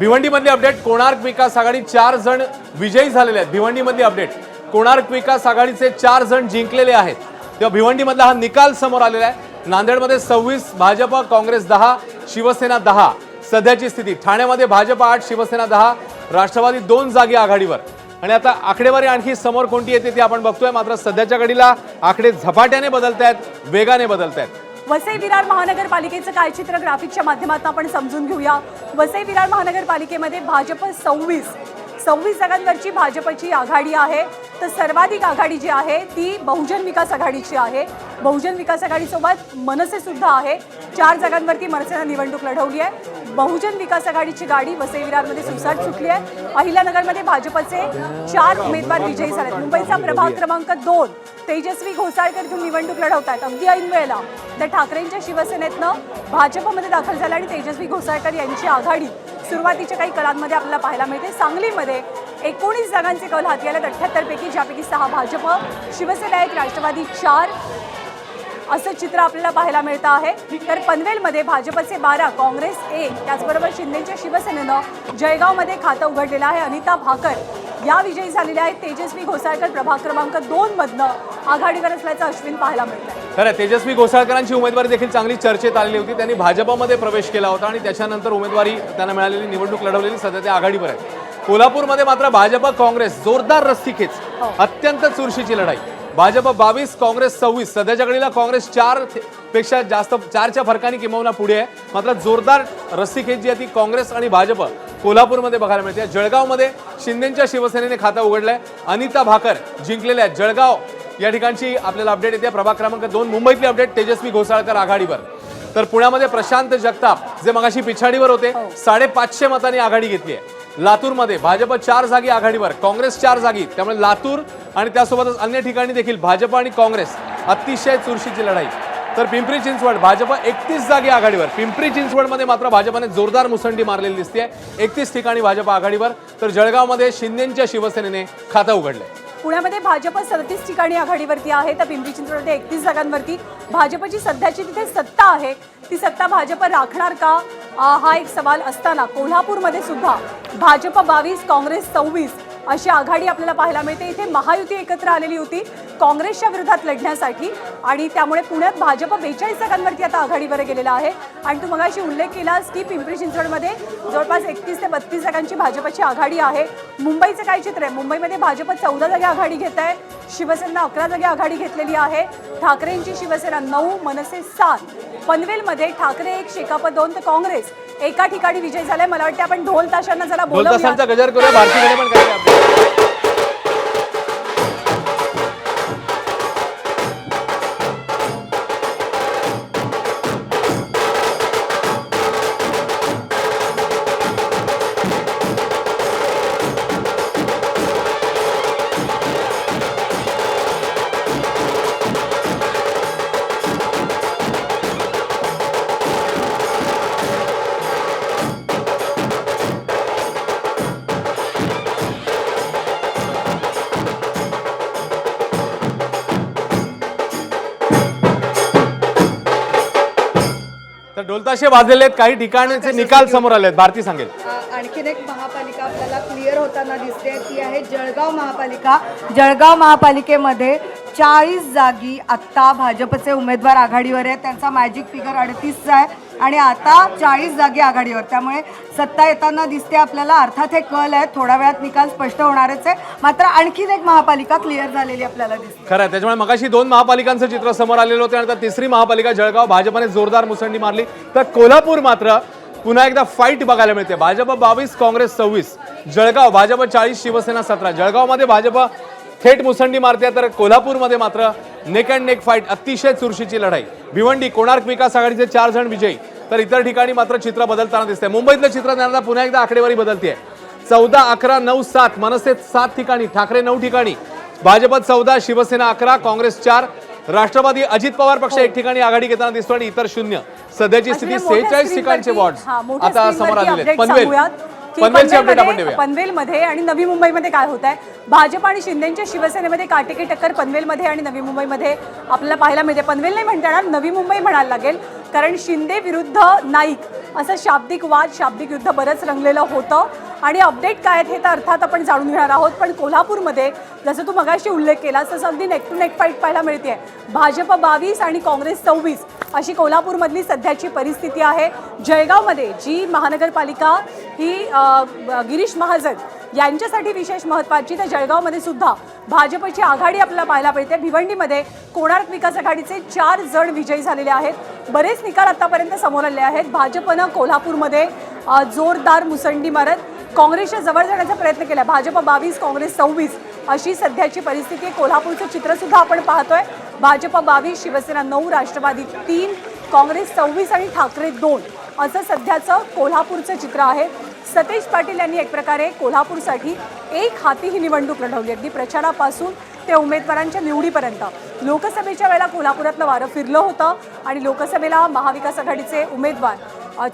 भिवंडीमधली update, Konark विकास आघाडी 4 जण विजयी झालेले आहेत। भिवंडीमधली अपडेट, कोणार्क विकास आघाडीचे 4 जण जिंकलेले आहेत। तेव्हा भिवंडीमधला हा निकाल समोर आलेला आहे। नांदेडमध्ये 26, भाजप काँग्रेस 10, शिवसेना 10 सध्याची स्थिती। ठाण्यामध्ये भाजप 8, शिवसेना 10, राष्ट्रवादी 2 जागी आघाडीवर। आणि आता आकडेवारी आणखी समोर कोणती येते ते आपण बघतोय। मात्र सध्याच्या घडीला आकडे झपाट्याने बदलतायत, वेगाने बदलतायत। वसई विरार महानगरपालिकेचं काय चित्र ग्राफिकच्या माध्यमातून आपण समजून घेऊया। वसई विरार महानगरपालिकेमध्ये भाजप 26 जागांवरची भाजपची आघाडी आहे। तर सर्वाधिक आघाडी जी आहे ती बहुजन विकास आघाडीची आहे। बहुजन विकास आघाडीसोबत मनसे सुद्धा आहे। 4 जागांवरती मनसेने निवडणूक लढवली आहे। बहुजन विकास आघाडीची गाडी वसई विरारमध्ये सुसाट सुटली आहे। अहिल्यानगरमध्ये भाजपचे 4 उमेदवार विजयी झालेत। मुंबईचा प्रभाग क्रमांक 2 तेजस्वी घोसाळकर इथून निवडणूक लढवतात। अगदी ऐन वेळेला तर ठाकरेंच्या शिवसेनेतनं भाजपमध्ये दाखल झाला आणि तेजस्वी घोसाळकर यांची आघाडी सुरुवातीच्या काही कलांमध्ये आपल्याला पाहायला मिळते। सांगलीमध्ये 19 जागांचे कौल हाती आले, 78 पैकी, ज्यापैकी 6 भाजप, शिवसेना 1, राष्ट्रवादी 4 असं चित्र आपल्याला पाहायला मिळतं आहे। तर पनवेलमध्ये भाजपचे 12, काँग्रेस 1, त्याचबरोबर शिंदेच्या शिवसेनेनं जळगावमध्ये खातं उघडलेलं आहे। अनिता भाकर या विजयी झालेल्या आहेत। तेजस्वी घोसाळकर प्रभाग क्रमांक 2 मधनं आघाडीवर असल्याचं अश्विन पाहायला मिळतं। खरं, तेजस्वी घोसाळकरांची उमेदवारी देखील चांगली चर्चेत आलेली होती। त्यांनी भाजपमध्ये प्रवेश केला होता आणि त्याच्यानंतर उमेदवारी त्यांना मिळालेली, निवडणूक लढवलेली, सध्या ते आघाडीवर आहेत। कोल्हापूरमध्ये मात्र भाजप काँग्रेस जोरदार रस्सीखेच, अत्यंत चुरशीची लढाई। भाजप 22, काँग्रेस 26, सध्याच्या घडीला काँग्रेस 4 पेक्षा जास्त, 4च्या फरकाने किंबहुना पुढे आहे। मात्र जोरदार रस्सीखेच जी आहे ती काँग्रेस आणि भाजप कोल्हापूरमध्ये बघायला मिळते। जळगावमध्ये शिंदेच्या शिवसेनेने खातं उघडलंय। अनिता भाकर जिंकलेल्या आहेत। जळगाव या ठिकाणची आपल्याला अपडेट येते। प्रभाग क्रमांक 2 मुंबईतली अपडेट, तेजस्वी घोसाळकर आघाडीवर। तर पुण्यामध्ये प्रशांत जगताप जे मगाशी पिछाडीवर होते, 550 मतांनी आघाडी घेतली आहे। लातूरमध्ये भाजप 4 जागी आघाडीवर, काँग्रेस 4 जागी, त्यामुळे लातूर आणि त्यासोबतच अन्य ठिकाणी देखील भाजप आणि काँग्रेस अतिशय चुरशीची लढाई। तर पिंपरी चिंचवड भाजप 31 जागी आघाडीवर। पिंपरी चिंचवडमध्ये मात्र भाजपने जोरदार मुसंडी मारलेली दिसते। 31 ठिकाणी भाजप आघाडीवर। तर जळगावमध्ये शिंदेच्या शिवसेनेने खातं उघडलंय। पुण्यामध्ये भाजप 37 ठिकाणी आघाडीवरती आहे। तर पिंपरी चिंचवडमध्ये 31 जागांवरती भाजपची सध्याची तिथे सत्ता आहे। ती सत्ता भाजप राखणार का हा एक सवाल असताना कोल्हापूरमध्ये सुद्धा भाजप 22, काँग्रेस 26 अशी आघाडी आपल्याला पाहायला मिळते। इथे महायुती एकत्र आलेली होती काँग्रेसच्या विरोधात लढण्यासाठी आणि त्यामुळे पुण्यात भाजप 42 जागांवरती आता आघाडीवर गेलेला आहे। आणि तू मगाशी उल्लेख केलास की पिंपरी चिंचवडमध्ये जवळपास 31 ते 32 जागांची भाजपची आघाडी आहे। मुंबईचं काय चित्र आहे? मुंबईमध्ये भाजप 14 जागी आघाडी घेत आहे। शिवसेना 11 जागी आघाडी घेतलेली आहे। ठाकरेंची शिवसेना 9, मनसे 7। पनवेलमध्ये ठाकरे 1, शेकाप 2 तर काँग्रेस एका ठिकाणी विजय झालाय। मला वाटतं आपण ढोल ताशांना जरा ढोल ताशांचा गजर करूया, भारतीकडे पण करूया। तर ढोलताशे वाजलेले आहेत, काही ठिकाणचे निकाल समोर आले आहेत। भारती सांगेल। आणखीन एक महापालिका आपल्याला क्लिअर होताना दिसते, ती आहे जळगाव महापालिका। जळगाव महापालिकेमध्ये 40 जागी आत्ता भाजपचे उमेदवार आघाडीवर आहेत। त्यांचा मॅजिक फिगर 38 आहे आणि आता 40 जागी आघाडीवर, त्यामुळे सत्ता येताना दिसते आपल्याला। अर्थात हे कल आहे, थोड्या वेळात निकाल स्पष्ट होणारच आहे। मात्र आणखीन एक महापालिका क्लिअर झालेली आपल्याला दिसते। खरं, त्याच्यामुळे मगाशी 2 महापालिकांचं चित्र समोर आलेलं होतं आणि आता तिसरी महापालिका जळगाव, भाजपने जोरदार मुसंडी मारली। तर कोल्हापूर मात्र पुन्हा एकदा फाईट बघायला मिळते। भाजप 22, काँग्रेस 26, जळगाव भाजप 40, शिवसेना 17। जळगावमध्ये भाजप थेट मुसंडी मारते, तर कोल्हापूरमध्ये मात्र नेक अँड नेक फाईट, अतिशय चुरशीची लढाई। भिवंडी कोणार्क विकास आघाडीचे 4 जण विजयी, तर इतर ठिकाणी मात्र चित्र बदलताना दिसतंय। मुंबईतलं चित्र त्यांना पुन्हा एकदा आकडेवारी बदलते। 14, 11, 9, 7, मनसे 7 ठिकाणी, ठाकरे 9 ठिकाणी, भाजप 14, शिवसेना 11, काँग्रेस 4, राष्ट्रवादी अजित पवार पक्ष 1 ठिकाणी आघाडी घेताना दिसतो आणि इतर 0। सध्याची स्थिती 46 ठिकाणचे वॉर्ड्स आता समोर आलेले आहेत। पनवेलची अपडेट आपण देऊया। पनवेलमध्ये आणि नवी मुंबईमध्ये काय होत आहे? भाजप आणि शिंदेच्या शिवसेनेमध्ये काटेकी टक्कर पनवेलमध्ये आणि नवी मुंबईमध्ये आपल्याला पाहायला मिळते। पनवेल नाही म्हणता येणार, नवी मुंबई म्हणायला लागेल। कारण शिंदे विरुद्ध नाईक असं शाब्दिक वाद, शाब्दिक युद्ध बरंच रंगलेलं होतं आणि अपडेट काय आहेत हे तर अर्थात आपण जाणून घेणार आहोत. पण कोल्हापूरमध्ये जसं तू मगाशी उल्लेख केला तसं अगदी नेक टू नेक फाईट पाहायला मिळते. भाजप 22 आणि काँग्रेस 26 अशी कोल्हापूरमधली सध्याची परिस्थिती आहे. जळगावमध्ये जी महानगरपालिका ही गिरीश महाजन यांच्यासाठी विशेष महत्त्वाची, तर जळगावमध्ये सुद्धा भाजपची आघाडी आपल्याला पाहायला मिळते. भिवंडीमध्ये कोणार्क विकास आघाडीचे 4 जण विजयी झालेले आहेत. बरेच निकाल आतापर्यंत समोर आले आहेत. भाजपनं कोल्हापूरमध्ये जोरदार मुसंडी मारत काँग्रेसच्या जवळ जाण्याचा प्रयत्न केला. भाजप 22 काँग्रेस 26 अशी सध्याची परिस्थिती आहे. कोल्हापूरचं चित्रसुद्धा आपण पाहतोय. भाजप 22, शिवसेना 9, राष्ट्रवादी 3, काँग्रेस 26 आणि ठाकरे 2 असं सध्याचं कोल्हापूरचं चित्र आहे. सतेज पाटील यांनी एक प्रकारे कोल्हापूरसाठी एक हाती ही निवडणूक लढवली. अगदी प्रचारापासून ते उमेदवारांच्या निवडीपर्यंत लोकसभेच्या वेळेला कोल्हापुरातलं वारं फिरलं होतं आणि लोकसभेला महाविकास आघाडीचे उमेदवार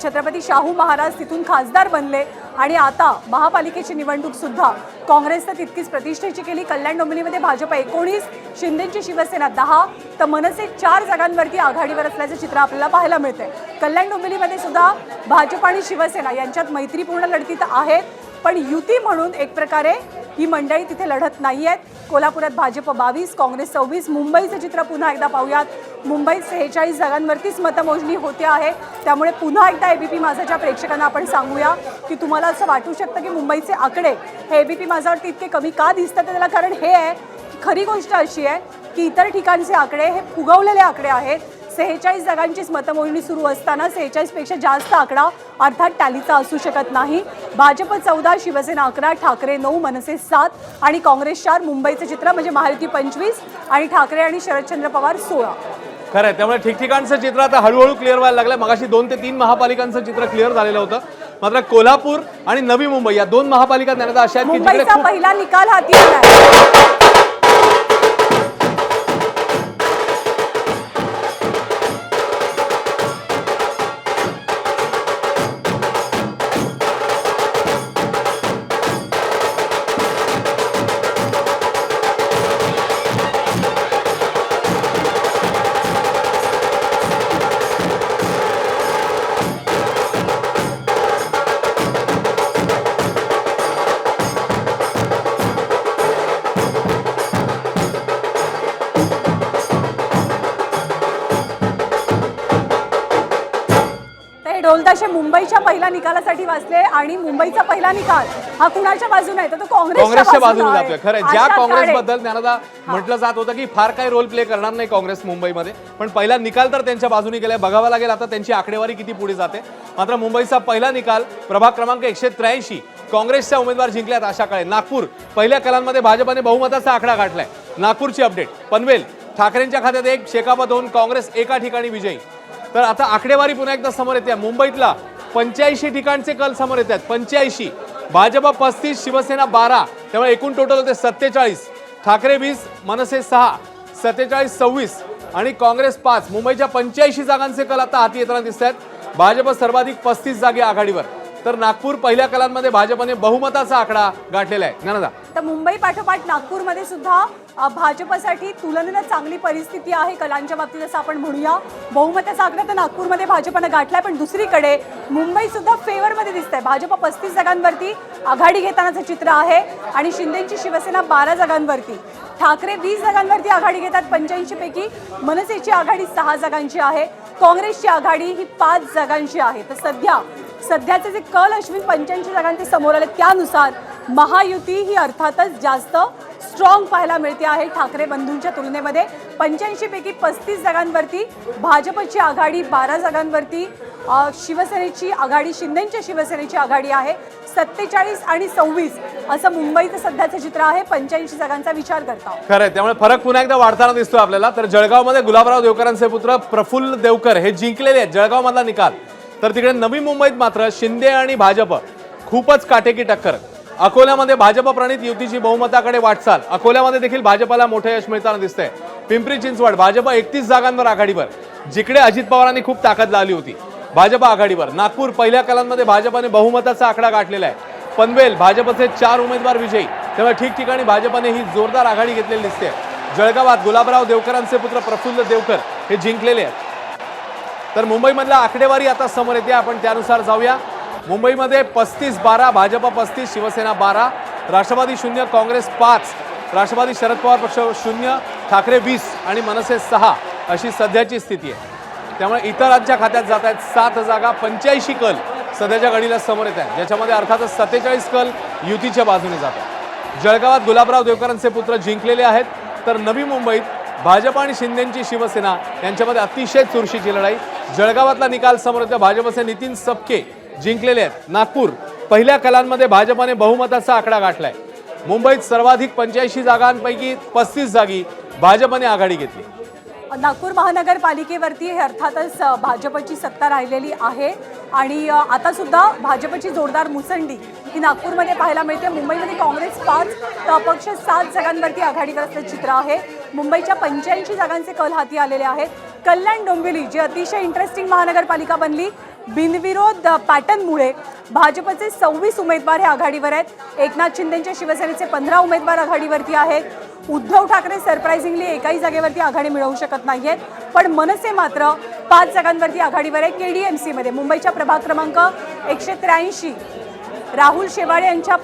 छत्रपती शाहू महाराज तिथून खासदार बनले आणि आता महापालिकेची निवडणूक सुद्धा काँग्रेसनं तितकीच प्रतिष्ठेची केली. कल्याण डोंबिवलीमध्ये भाजप 19, शिंदेची शिवसेना 10, तर मनसे 4 जागांवरती आघाडीवर असल्याचं चित्र आपल्याला पाहायला मिळते. कल्याण डोंबिवलीमध्ये सुद्धा भाजप आणि शिवसेना यांच्यात मैत्रीपूर्ण लढती तर आहेत, पण युती म्हणून एक प्रकारे ही मंडळी तिथे लढत नाही आहेत. कोल्हापुरात भाजप 22, काँग्रेस 26. मुंबईचं चित्र पुन्हा एकदा पाहूयात. मुंबईत 46 जागांवरतीच मतमोजणी होते आहे. त्यामुळे पुन्हा एकदा एबीपी माझाच्या प्रेक्षकांना आपण सांगूया की तुम्हाला असं वाटू शकतं की मुंबईचे आकडे हे एबीपी माझावरती इतके कमी का दिसतात. त्याला कारण हे आहे की खरी गोष्ट अशी आहे की इतर ठिकाणचे आकडे हे फुगवलेले आकडे आहेत. 46 जागांचीच मतमोजणी सुरू असताना 46 पेक्षा जास्त आकडा अर्थात टॅलीचा असू शकत नाही. भाजप 14, शिवसेना 11, ठाकरे 9, मनसे 7 आणि काँग्रेस 4. मुंबईचं चित्र म्हणजे महायुती 25 आणि ठाकरे आणि शरदचंद्र पवार 16. खरं आहे. त्यामुळे ठिकठिकाणचं चित्र आता हळूहळू क्लिअर व्हायला लागलं. मगाशी 2 ते 3 महापालिकांचं चित्र क्लिअर झालेलं होतं. मात्र कोल्हापूर आणि नवी मुंबई या 2 महापालिका अशा आहेत की मुंबईचा पहिला निकाल हाती आलाय. ढोलताशे मुंबईच्या पहिल्या निकालासाठी वाचले आणि मुंबईचा पहिला निकाल हा कुणाच्या बाजूने आहे तर तो काँग्रेसच्या बाजूने जातोय. खरं ज्या काँग्रेसबद्दल त्यांना म्हटलं जात होतं की फार काही रोल प्ले करणार नाही काँग्रेस मुंबईमध्ये, पण पहिला निकाल तर त्यांच्या बाजूने गेलाय. बघावं लागेल आता त्यांची आकडेवारी किती पुढे जाते. मात्र मुंबईचा पहिला निकाल प्रभाग क्रमांक 183 काँग्रेसच्या उमेदवार जिंकल्यात आशा काळे. नागपूर पहिल्या कलांमध्ये भाजपने बहुमताचा आकडा गाठलाय. नागपूरची अपडेट. पनवेल ठाकरेंच्या खात्यात 1, शेकापा 2, काँग्रेस एका ठिकाणी विजयी. तर आता आकडेवारी पुन्हा एकदा समोर येते. मुंबईतला 85 ठिकाणचे कल समोर येतात. 85, भाजप 35, शिवसेना 12, त्यामुळे एकूण टोटल होते 47. ठाकरे 20, मनसे 6, 47 26 आणि काँग्रेस 5. मुंबईच्या 85 जागांचे कल आता हाती येताना दिसत आहेत. भाजप सर्वाधिक 35 जागे आघाडीवर. तर नागपूर पहिल्या कलांमध्ये भाजपने बहुमताचा आकडा गाठलेला आहे. ज्ञानदा, तर मुंबई पाठोपाठ नागपूरमध्ये सुद्धा भाजपसाठी तुलनेनं चांगली परिस्थिती आहे कलांच्या बाबतीत असं आपण म्हणूया. बहुमताचा आकडा तर नागपूरमध्ये भाजपनं गाठलाय, पण दुसरीकडे मुंबई सुद्धा फेवरमध्ये दिसतंय. भाजप 35 जागांवरती आघाडी घेतानाचं चित्र आहे आणि शिंदेची शिवसेना 12 जागांवरती, ठाकरे 20 जागांवरती आघाडी घेतात 85 पैकी. मनसेची आघाडी 6 जागांची आहे. काँग्रेसची आघाडी ही 5 जागांची आहे. तर सध्याचे जे कल अश्विन 85 जागांचे समोर आले त्यानुसार महायुती ही अर्थातच जास्त स्ट्रॉंग पाहायला मिळते आहे ठाकरे बंधूंच्या तुलनेमध्ये. 85 पैकी 35 जागांवरती भाजपची आघाडी, 12 जागांवरती शिवसेनेची आघाडी, शिंदेच्या शिवसेनेची आघाडी आहे. 47 आणि 26 असं मुंबईचं सध्याचं चित्र आहे 85 जागांचा विचार करता. खरंय. त्यामुळे फरक पुन्हा एकदा वाढताना दिसतो आपल्याला. तर जळगावमध्ये गुलाबराव देवकरांचे पुत्र प्रफुल्ल देवकर हे जिंकलेले आहेत जळगाव मधला निकाल. तर तिकडे नवी मुंबईत मात्र शिंदे आणि भाजप खूपच काटेकी टक्कर. अकोल्यामध्ये भाजप प्रणित युतीची बहुमताकडे वाटचाल. अकोल्यामध्ये देखील भाजपला मोठं यश मिळताना दिसतंय. पिंपरी चिंचवड भाजप 31 जागांवर आघाडीवर, जिकडे अजित पवारांनी खूप ताकद लावली होती. भाजप आघाडीवर. नागपूर पहिल्या कलांमध्ये भाजपने बहुमताचा आकडा गाठलेला आहे. पनवेल भाजपचे 4 उमेदवार विजयी, त्यामुळे ठिकठिकाणी भाजपने ही जोरदार आघाडी घेतलेली दिसते. जळगावात गुलाबराव देवकरांचे पुत्र प्रफुल्ल देवकर हे जिंकलेले आहेत. तर मुंबईमधल्या आकडेवारी आता समोर येते, आपण त्यानुसार जाऊया. मुंबईमध्ये 35-12, भाजप 35, शिवसेना 12, राष्ट्रवादी 0, काँग्रेस 5, राष्ट्रवादी शरद पवार पक्ष 0, ठाकरे 20 आणि मनसे 6 अशी सध्याची स्थिती आहे. त्यामुळे इतरांच्या खात्यात जात आहेत 7 जागा, 85 कल सध्याच्या घडीला समोर येत आहेत, ज्याच्यामध्ये अर्थातच 47 कल युतीच्या बाजूने जात आहेत. जळगावात गुलाबराव देवकरांचे पुत्र जिंकलेले आहेत, तर नवी मुंबईत भाजप आणि शिंदेची शिवसेना यांच्यामध्ये अतिशय चुरशीची लढाई. जळगावातला निकाल समोर येतो, भाजपचे नितीन सबके जिंकलेले आहेत. नागपूर पहिल्या कलांमध्ये भाजपाने बहुमताचा आकडा गाठलाय. मुंबईत सर्वाधिक 85 जागांपैकी 35 जागी भाजपने आघाडी घेतली. नागपूर महानगरपालिकेवरती हे अर्थातच भाजपची सत्ता राहिलेली आहे आणि आता सुद्धा भाजपची जोरदार मुसंडी ही नागपूरमध्ये पाहायला मिळते. मुंबईमध्ये काँग्रेस 5 तर अपक्ष 7 जागांवरती आघाडीवर असल्याचं चित्र आहे. मुंबईच्या 85 जागांचे कल हाती आलेले आहेत. कल्याण डोंबिवली जी अतिशय इंटरेस्टिंग महानगरपालिका बनली, बिनविरोध पॅटर्नमुळे भाजपचे 26 उमेदवार हे आघाडीवर आहेत. एकनाथ शिंदेच्या शिवसेनेचे 15 उमेदवार आघाडीवरती आहेत. उद्धव ठाकरे सरप्राइझिंगली एकाही जागेवरती आघाडी मिळवू शकत नाहीयेत, पण मनसे मात्र 5 जागांवरती आघाडीवर आहे. केडीएमसीमध्ये मुंबईच्या प्रभाग क्रमांक 183 राहुल शेवाळे यांच्या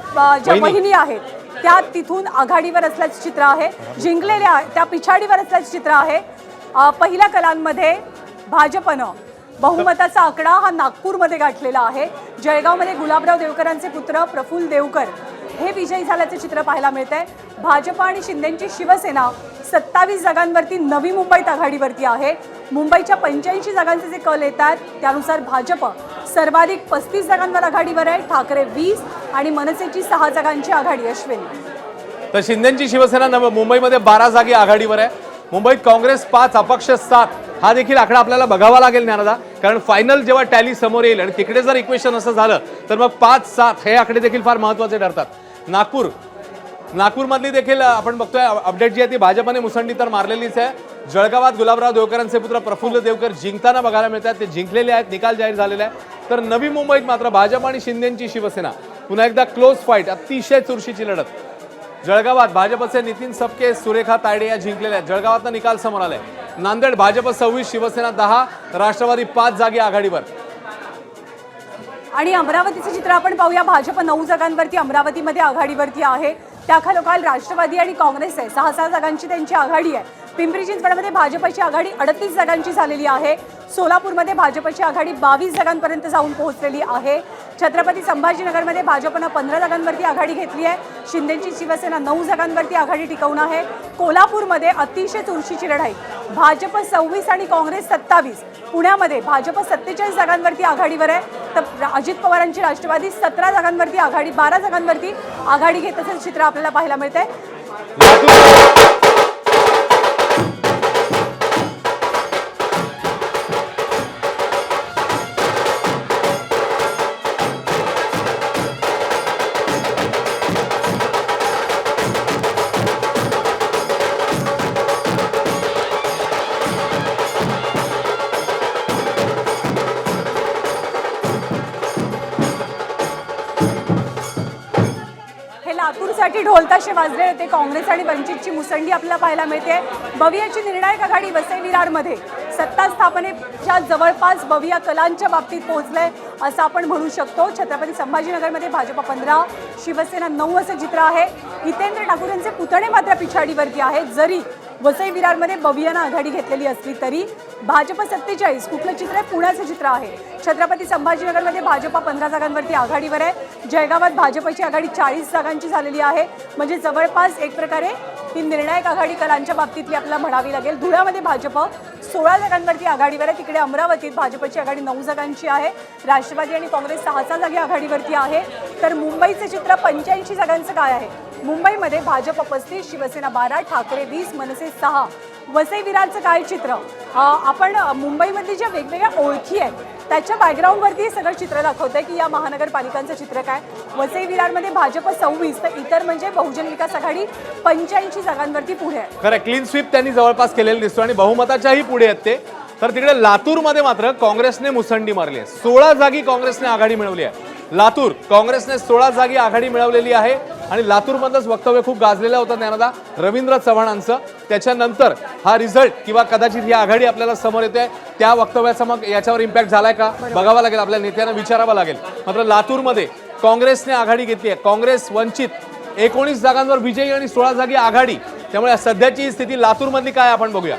ज्या वहिनी आहेत त्या तिथून आघाडीवर असल्याचं चित्र आहे. जिंकलेल्या त्या पिछाडीवर असल्याचं चित्र आहे. पहिल्या कलांमध्ये भाजपनं बहुमताचा आकडा हा नागपूरमध्ये गाठलेला आहे. जळगावमध्ये गुलाबराव देवकरांचे पुत्र प्रफुल्ल देवकर हे विजयी झाल्याचे चित्र पाहायला मिळतंय. भाजप आणि शिंदेची शिवसेना 27 जागांवरती नवी मुंबईत आघाडीवरती आहे. मुंबईच्या 85 जागांचे जे कल येतात त्यानुसार भाजप सर्वाधिक 35 जागांवर आघाडीवर आहे. ठाकरे 20 आणि मनसेची 6 जागांची आघाडी. अश्विन, तर शिंदेची शिवसेना मुंबईमध्ये 12 जागी आघाडीवर आहे. मुंबईत काँग्रेस 5, अपक्ष 7 हा देखील आकडा आपल्याला बघावा लागेल ज्ञानदा, कारण फायनल जेव्हा टॅली समोर येईल आणि तिकडे जर इक्वेशन असं झालं तर मग 5-7 हे आकडे देखील फार महत्त्वाचे ठरतात. नागपूरमधली देखील आपण बघतोय अपडेट जी आहे ती भाजपने मुसंडी तर मारलेलीच आहे. जळगावात गुलाबराव देवकरांचे पुत्र प्रफुल्ल देवकर जिंकताना बघायला मिळतात, ते जिंकलेले आहेत, निकाल जाहीर झालेला आहे. तर नवी मुंबईत मात्र भाजप आणि शिंदेची शिवसेना पुन्हा एकदा क्लोज फाईट, अतिशय चुरशीची लढत. जळगावात भाजपचे नितीन सबके, सुरेखा तायडे या जिंकलेल्या आहेत. जळगावातला निकाल समोर आलाय. नांदेड भाजप 26, शिवसेना 10, राष्ट्रवादी 5 जागी आघाडीवर. आणि अमरावतीचं चित्र आपण पाहूया. भाजप 9 जागांवरती अमरावतीमध्ये आघाडीवरती आहे. त्याखालोखाल राष्ट्रवादी आणि काँग्रेस आहे. 6 जागांची त्यांची आघाडी आहे. पिंपरी चिंचवडमध्ये भाजपची आघाडी 38 जागांची झालेली आहे. सोलापूरमध्ये भाजपची आघाडी 22 जागांपर्यंत जाऊन पोहोचलेली आहे. छत्रपती संभाजीनगरमध्ये भाजपनं 15 जागांवरती आघाडी घेतली आहे. शिंदेची शिवसेना 9 जागांवरती आघाडी टिकवून आहे. कोल्हापूरमध्ये अतिशय चुरशीची लढाई, भाजप 26 आणि काँग्रेस 27. पुण्यामध्ये भाजप 47 जागांवरती आघाडीवर आहे, तर अजित पवारांची राष्ट्रवादी 17 जागांवरती आघाडी, 12 जागांवरती आघाडी घेत असल्याचं चित्र आपल्याला पाहायला मिळतंय. लातूरसाठी ढोलताशे वाजले होते. काँग्रेस आणि वंचितची मुसंडी आपल्याला पाहायला मिळते. बवियाची निर्णायक आघाडी वसई विरारमध्ये सत्ता स्थापनेच्या जवळपास बविया कलांच्या बाबतीत पोहोचलंय असं आपण म्हणू शकतो. छत्रपती संभाजीनगरमध्ये भाजप 15, शिवसेना 9 असं चित्र आहे. हितेंद्र ठाकूर यांचे पुतणे मात्र पिछाडीवरती आहेत. जरी वसई विरारमध्ये बवियानं आघाडी घेतलेली असली तरी भाजप 47. कुठलं चित्र आहे? पुण्याचं चित्र आहे. छत्रपती संभाजीनगरमध्ये भाजप 15 जागांवरती आघाडीवर आहे. जळगावात भाजपची आघाडी 40 जागांची झालेली आहे. म्हणजे जवळपास एक प्रकारे ही निर्णायक आघाडी कलांच्या बाबतीतली आपल्याला म्हणावी लागेल. धुळ्यामध्ये भाजप 16 जागांवरती आघाडीवर आहे. तिकडे अमरावतीत भाजपची आघाडी 9 जागांची आहे. राष्ट्रवादी आणि काँग्रेस 6 जागी आघाडीवरती आहे. तर मुंबईचं चित्र 85 जागांचं काय आहे? मुंबईमध्ये भाजप 35, शिवसेना 12, ठाकरे 20, मनसे 6. वसई विरारचं काय चित्र? आपण मुंबईमधली ज्या वेगवेगळ्या ओळखी आहेत त्याच्या बॅकग्राऊंडवरती सगळं चित्र दाखवतंय की या महानगरपालिकांचं चित्र काय. वसई विरारमध्ये भाजप 26 तर इतर म्हणजे बहुजन विकास आघाडी 85 जागांवरती पुढे आहे. खरं क्लीन स्वीप त्यांनी जवळपास केलेलं दिसतो आणि बहुमताच्याही पुढे आहेत ते. तर तिकडे लातूरमध्ये मात्र काँग्रेसने मुसंडी मारली आहे. 16 जागी काँग्रेसने आघाडी मिळवली आहे. लातूर काँग्रेसने 16 जागी आघाडी मिळवलेली आहे आणि लातूरमधलंच वक्तव्य खूप गाजलेलं होतं ज्ञानदा रवींद्र चव्हाणांचं. त्याच्यानंतर हा रिझल्ट किंवा कदाचित ही आघाडी आपल्याला समोर येते त्या वक्तव्याचा मग याच्यावर इम्पॅक्ट झालाय का बघावं लागेल, आपल्या नेत्यांना विचारावं लागेल. मात्र लातूरमध्ये काँग्रेसने आघाडी घेतली आहे. काँग्रेस वंचित 19 जागांवर विजयी आणि 16 जागी आघाडी. त्यामुळे सध्याची स्थिती लातूरमधली काय आपण बघूया.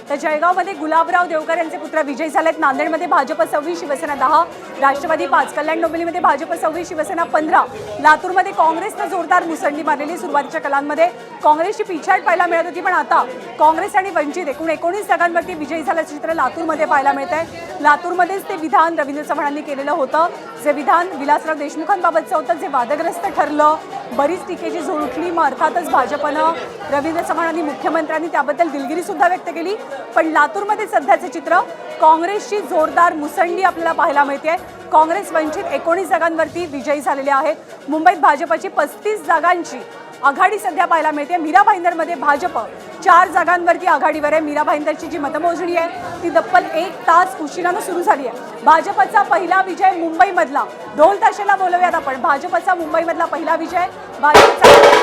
तर जळगावमध्ये गुलाबराव देवकर यांचे पुत्र विजयी झालेत. नांदेडमध्ये भाजप 26, शिवसेना 10, राष्ट्रवादी 5, कल्याण डोंबिवलीमध्ये भाजप 26, शिवसेना 15. लातूरमध्ये काँग्रेसनं जोरदार मुसंडी मारलेली. सुरुवातीच्या कलांमध्ये काँग्रेसची पिछाड पाहायला मिळत होती, पण आता काँग्रेस आणि वंचित एकूण 19 जागांवरती विजयी झाल्याचं चित्र लातूरमध्ये पाहायला मिळत आहे. लातूरमध्येच ते विधान रवींद्र चव्हाणांनी केलेलं होतं, जे विधान विलासराव देशमुखांबाबतचं होतं, जे वादग्रस्त ठरलं. बरीच टीकेची झोड उठली. मग अर्थातच भाजपनं रवींद्र चव्हाणांनी मुख्यमंत्र्यांनी त्याबद्दल दिलगिरी सुद्धा व्यक्त केली. पण लातूरमध्ये सध्याचे चित्र काँग्रेसची जोरदार मुसंडी आपल्याला पाहायला मिळते. काँग्रेस वंचित 19 जागांवरती विजयी झालेले आहेत. मुंबईत भाजपची 35 जागांची आघाडी सध्या पाहायला मिळते. मीरा भाईंदरमध्ये भाजप 4 जागांवरती आघाडीवर आहे. मीरा भाईंदरची जी मतमोजणी आहे ती तब्बल 1 तास उशिरानं सुरू झाली आहे. भाजपचा पहिला विजय मुंबईमधला, ढोल ताशेला बोलूयात आपण. भाजपचा मुंबईमधला पहिला विजय. भाजपचा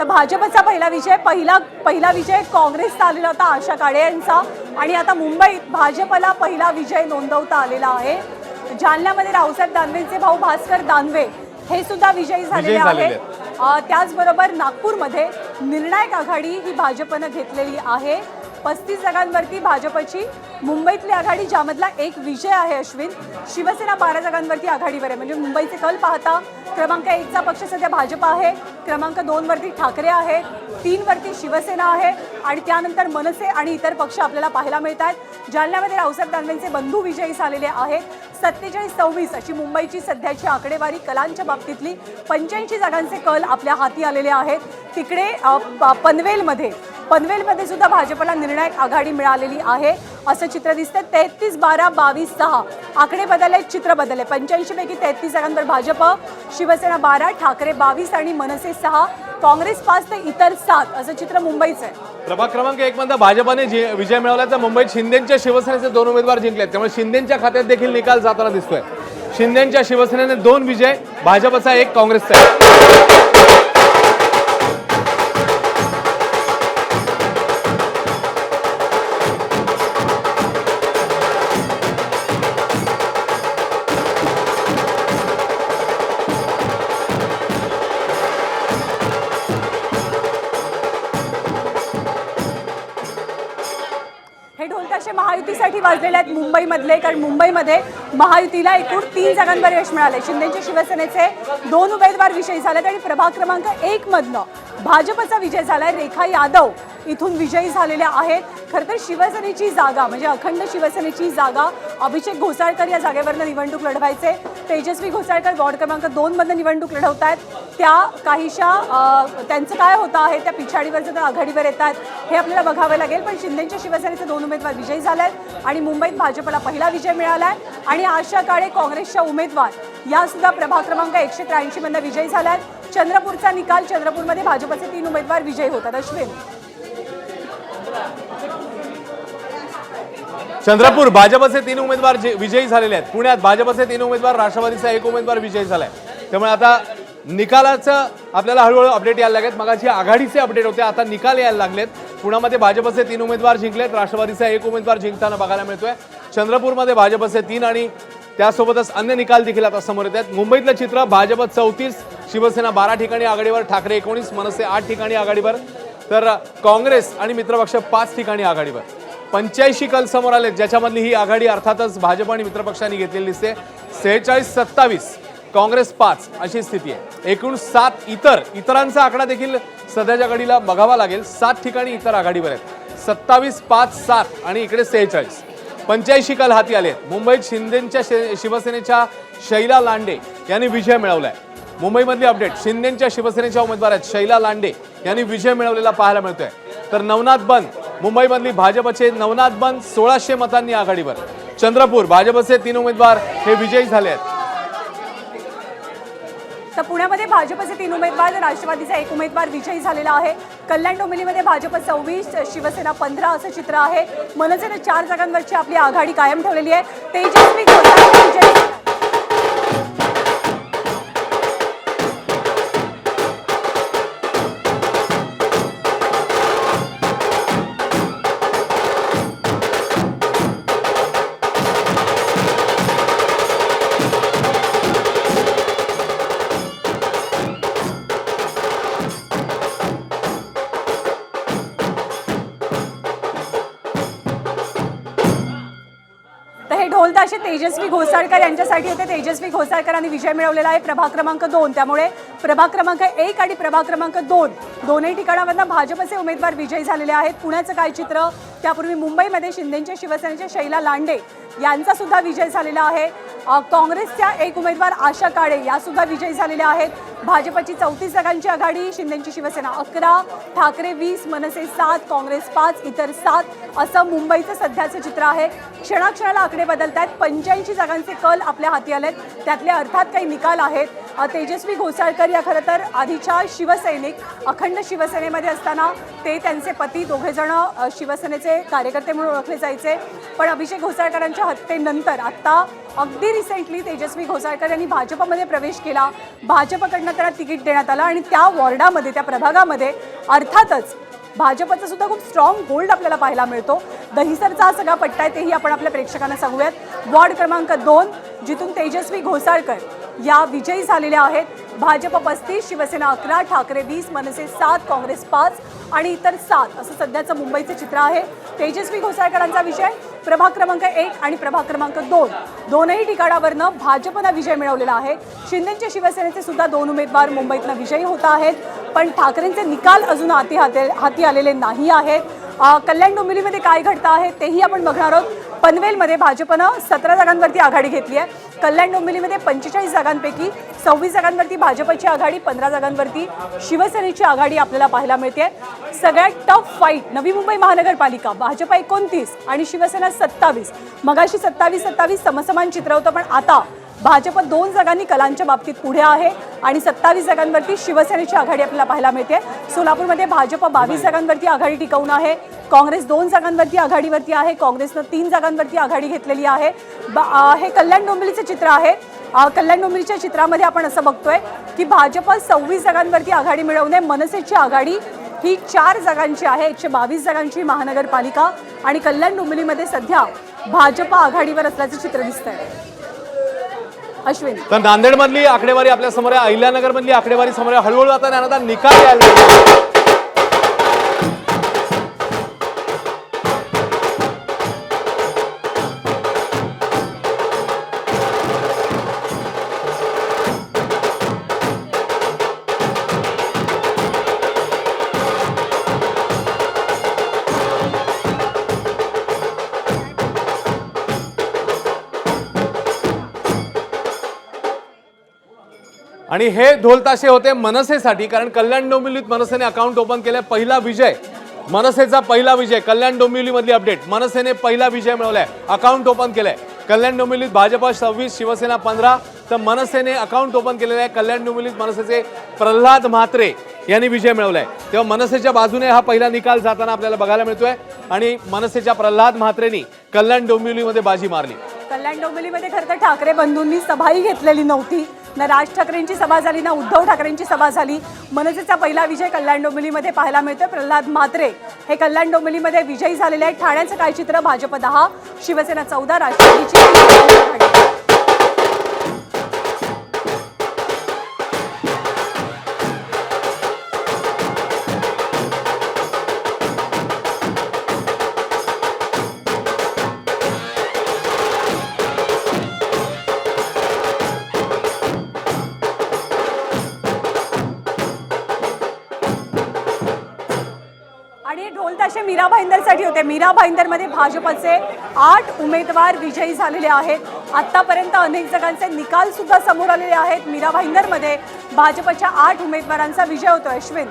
भाजपचा पहिला विजय काँग्रेसचा आलेला होता आशा काळे यांचा. आणि आता मुंबईत भाजपला पहिला विजय नोंदवता आलेला आहे. जालन्यामध्ये रावसाहेब दानवेंचे भाऊ भास्कर दानवे हे सुद्धा विजयी झालेले आहेत. त्याचबरोबर नागपूरमध्ये निर्णायक आघाडी ही भाजपनं घेतलेली आहे. 35 जागांवरती भाजपची मुंबईतली आघाडी, ज्यामधला एक विजय आहे अश्विन. शिवसेना 12 जागांवरती आघाडीवर आहे. म्हणजे मुंबईचे कल पाहता क्रमांक 1चा पक्ष सध्या भाजप आहे, क्रमांक 2 वरती ठाकरे आहे, 3 वरती शिवसेना आहे आणि त्यानंतर मनसे आणि इतर पक्ष आपल्याला पाहायला मिळतात. जालन्यामध्ये रावसाहेब दानवेंचे बंधू विजयी झालेले आहेत. 47-26 अशी मुंबईची सध्याची आकडेवारी कलांच्या बाबतीतली. 85 जागांचे कल आपल्या हाती आलेले आहेत. तिकडे पनवेलमध्ये सुद्धा भाजपला निर्णायक आघाडी मिळालेली आहे असं चित्र दिसतं. 33-12-22-6 आकडे बदलले, चित्र बदलले. 85 पैकी 33 जागांवर भाजप, शिवसेना 12, ठाकरे 22 आणि मनसे 6, काँग्रेस 5 ते इतर 7 असं चित्र मुंबईचं आहे. प्रभाग क्रमांक 1 मध्ये भाजपने विजय मिळवला तर मुंबईत शिंदेच्या शिवसेनेचे 2 उमेदवार जिंकलेत. त्यामुळे शिंदेच्या खात्यात देखील निकाल जाताना दिसतोय. शिंदेच्या शिवसेनेने 2 विजय, भाजपचा 1, काँग्रेसचा 1. हे ढोल ताशे महायुतीसाठी वाजलेले आहेत मुंबईमधले, कारण मुंबईमध्ये महायुतीला एकूण 3 जागांवर यश मिळाले. शिंदेच्या शिवसेनेचे 2 उमेदवार विजयी झालेत आणि प्रभाग क्रमांक 1 मधनं भाजपचा विजय झालाय. रेखा यादव इथून विजयी झालेल्या आहेत. खरं तर शिवसेनेची जागा म्हणजे अखंड शिवसेनेची जागा अभिषेक घोसाळकर या जागेवरनं निवडणूक लढवायचे. तेजस्वी घोसाळकर वॉर्ड क्रमांक 2 मधनं निवडणूक लढवत आहेत. त्या काहीशा त्यांचं काय होतं आहे त्या पिछाडीवर जर आघाडीवर येत आहेत हे आपल्याला बघावं लागेल. पण शिंदेच्या शिवसेनेचे 2 उमेदवार विजयी झाले आहेत आणि मुंबईत भाजपला पहिला विजय मिळाला आहे. आणि आशा काळे काँग्रेसच्या उमेदवार या सुद्धा प्रभाग क्रमांक 183 मधनं विजयी झाल्या आहेत. चंद्रपूरचा निकाल, चंद्रपूरमध्ये भाजपचे 3 उमेदवार विजयी होतात. अश्विन, चंद्रपूर भाजपचे 3 उमेदवार विजयी झालेले आहेत. पुण्यात भाजपचे 3 उमेदवार, राष्ट्रवादीचा 1 उमेदवार विजयी झालाय. त्यामुळे आता निकालाचं आपल्याला हळूहळू अपडेट यायला लागेल. मगाशी आघाडीचे अपडेट होते, आता निकाल यायला लागलेत. पुण्यामध्ये भाजपचे 3 उमेदवार जिंकलेत, राष्ट्रवादीचा 1 उमेदवार जिंकताना बघायला मिळतोय. चंद्रपूरमध्ये भाजपचे 3 आणि त्यासोबतच अन्य निकाल देखील आता समोर येत आहेत. मुंबईतलं चित्र भाजप 34, शिवसेना 12 ठिकाणी आघाडीवर, ठाकरे 19, मनसे 8 ठिकाणी आघाडीवर, तर काँग्रेस आणि मित्रपक्ष 5 ठिकाणी आघाडीवर. 85 कल समोर आले, ज्याच्यामधली ही आघाडी अर्थातच भाजप आणि मित्रपक्षांनी घेतलेली दिसते. 46-27 काँग्रेस 5 अशी स्थिती आहे. एकूण 7 इतरांचा आकडा देखील सध्याच्या घडीला बघावा लागेल. 7 ठिकाणी इतर आघाडीवर आहेत. 27-5-7 आणि इकडे 46. 85 कल हाती आले. मुंबईत शिंदेच्या शिवसेनेच्या शैला लांडे यांनी विजय मिळवलाय. मुंबईमधली अपडेट, शिंदेच्या शिवसेनेच्या उमेदवार आहेत शैला लांडे यांनी विजय मिळवलेला पाहायला मिळतोय. तर नवनाथ बन मुंबईमधली भाजपचे नवनाथ बन 1600 मतांनी आघाडीवर. चंद्रपूर भाजपचे 3 उमेदवार हे विजयी झाले आहेत. तर पुण्यामध्ये भाजपचे 3 उमेदवार, राष्ट्रवादीचा 1 उमेदवार विजयी झालेला आहे. कल्याण डोंबिवलीमध्ये भाजप 26, शिवसेना 15 असं चित्र आहे. मनसेने 4 जागांवरची आपली आघाडी कायम ठेवलेली आहे. तेजस्वी घोसाळकर विजयी. तर हे ढोलताशे तेजस्वी घोसाळकर यांच्यासाठी होते. तेजस्वी घोसाळकरांनी विजय मिळवलेला आहे प्रभाग क्रमांक 2. त्यामुळे प्रभाग क्रमांक 1 आणि प्रभाग क्रमांक 2 दोन्ही ठिकाणांवरून भाजपचे उमेदवार विजयी झालेले आहेत. पुण्याचं काय चित्र? त्यापूर्वी मुंबईमध्ये शिंदेच्या शिवसेनेच्या शैला लांडे यांचा सुद्धा विजय झालेला आहे. काँग्रेसच्या 1 उमेदवार आशा काळे या सुद्धा विजयी झालेल्या आहेत. भाजपची 34 जागांची आघाडी, शिंदेची शिवसेना 11, ठाकरे 20, मनसे 7, काँग्रेस 5, इतर 7 असं मुंबईचं सध्याचं चित्र आहे. क्षणाक्षणाला आकडे बदलत आहेत. 85 जागांचे कल आपल्या हाती आलेत. त्यातले अर्थात काही निकाल आहेत. तेजस्वी घोसाळकर या खरं तर आधीच्या शिवसैनिक, अखंड शिवसेनेमध्ये असताना ते त्यांचे पती दोघेजण शिवसेनेचे कार्यकर्ते म्हणून ओळखले जायचे. पण अभिषेक घोसाळकरांच्या हत्येनंतर आत्ता अगदी रिसेंटली तेजस्वी घोसाळकर यांनी भाजपमध्ये प्रवेश केला. भाजपकडनं त्यांना तिकीट देण्यात आलं आणि त्या वॉर्डामध्ये, त्या प्रभागामध्ये अर्थातच भाजपचं सुद्धा खूप स्ट्रॉंग होल्ड आपल्याला पाहायला मिळतो. दहिसरचा हा सगळा पट्टा आहे, तेही आपण आपल्या प्रेक्षकांना सांगूयात. वॉर्ड क्रमांक 2 जिथून तेजस्वी घोसाळकर या विजयी झालेल्या आहेत. भाजप 35, शिवसेना 11, ठाकरे 20, मनसे 7, काँग्रेस 5 आणि इतर 7 असं सध्याचं मुंबईचं चित्र आहे. तेजस्वी घोसाळकरांचा विजय प्रभाग क्रमांक 1 आणि प्रभाग क्रमांक 2 दोनही ठिकाणावरनं भाजपनं विजय मिळवलेला आहे. शिंदेच्या शिवसेनेचे सुद्धा 2 उमेदवार मुंबईतनं विजयी होत आहेत. पण ठाकरेंचे निकाल अजून हाती आलेले नाही आहेत. कल्याण डोंबिवलीमध्ये काय घडतं आहे तेही आपण बघणार आहोत. पनवेलमध्ये भाजपनं 17 जागांवरती आघाडी घेतली आहे. कल्याण डोंबिवलीमध्ये 45 जागांपैकी 26 जागांवरती भाजपची आघाडी, 15 जागांवरती शिवसेनेची आघाडी आपल्याला पाहायला मिळते. सगळ्यात टफ फाईट नवी मुंबई महानगरपालिका, भाजप 29 आणि शिवसेना 27. मगाशी 27-27 समसमान चित्र होतं, पण आता भाजप 2 जागांनी कलांच्या बाबतीत पुढे आहे आणि 27 जागांवरती शिवसेनेची आघाडी आपल्याला पाहायला मिळते. सोलापूरमध्ये भाजप 22 जागांवरती आघाडी टिकवून आहे. काँग्रेस 2 जागांवरती आघाडीवरती आहे. काँग्रेसनं 3 जागांवरती आघाडी घेतलेली आहे. हे कल्याण डोंबिवलीचं चित्र आहे. कल्याण डोंबिवलीच्या चित्रामध्ये आपण असं बघतोय की भाजप 26 जागांवरती आघाडी मिळवणे. मनसेची आघाडी ही 4 जागांची आहे. 122 जागांची महानगरपालिका आणि कल्याण डोंबिवलीमध्ये सध्या भाजप आघाडीवर असल्याचं चित्र दिसतंय. अश्विन, तर नांदेडमधली आकडेवारी आपल्या समोर आहे. अहिल्यानगरमधली आकडेवारी समोर आहे. हळूहळू आता त्यांना निकाल यायला लागले. आणि हे ढोलताशे होते मनसेसाठी, कारण कल्याण डोंबिवलीत मनसेने अकाउंट ओपन केलंय. पहिला विजय, मनसेचा पहिला विजय. कल्याण डोंबिवलीमधली अपडेट, मनसेने पहिला विजय मिळवलाय, अकाउंट ओपन केलंय. कल्याण डोंबिवलीत भाजप 26, शिवसेना 15, तर मनसेने अकाउंट ओपन केलेलं आहे. कल्याण डोंबिवलीत मनसेचे प्रल्हाद म्हात्रे यांनी विजय मिळवलाय. तेव्हा मनसेच्या बाजूने हा पहिला निकाल जाताना आपल्याला बघायला मिळतोय आणि मनसेच्या प्रल्हाद म्हात्रेंनी कल्याण डोंबिवलीमध्ये बाजी मारली. कल्याण डोंबिवलीमध्ये खरं तर ठाकरे बंधूंनी सभाही घेतलेली नव्हती. ना राज ठाकरेंची सभा झाली, ना उद्धव ठाकरेंची सभा झाली. मनसेचा पहिला विजय कल्याण डोंबिवलीमध्ये पाहायला मिळतोय. प्रल्हाद म्हात्रे हे कल्याण डोंबिवलीमध्ये विजयी झालेले आहेत. ठाण्याचं काय चित्र? भाजप 10, शिवसेना 14, राष्ट्रवादीची आणि ढोल ताशे मीरा भाईंदरसाठी होते. मीरा भाईंदरमध्ये भाजपचे 8 उमेदवार विजयी झालेले आहेत. आतापर्यंत अनेक जगांचे निकाल सुद्धा समोर आलेले आहेत. मीरा भाईंदरमध्ये भाजपच्या 8 उमेदवारांचा विजय होतो. अश्विन,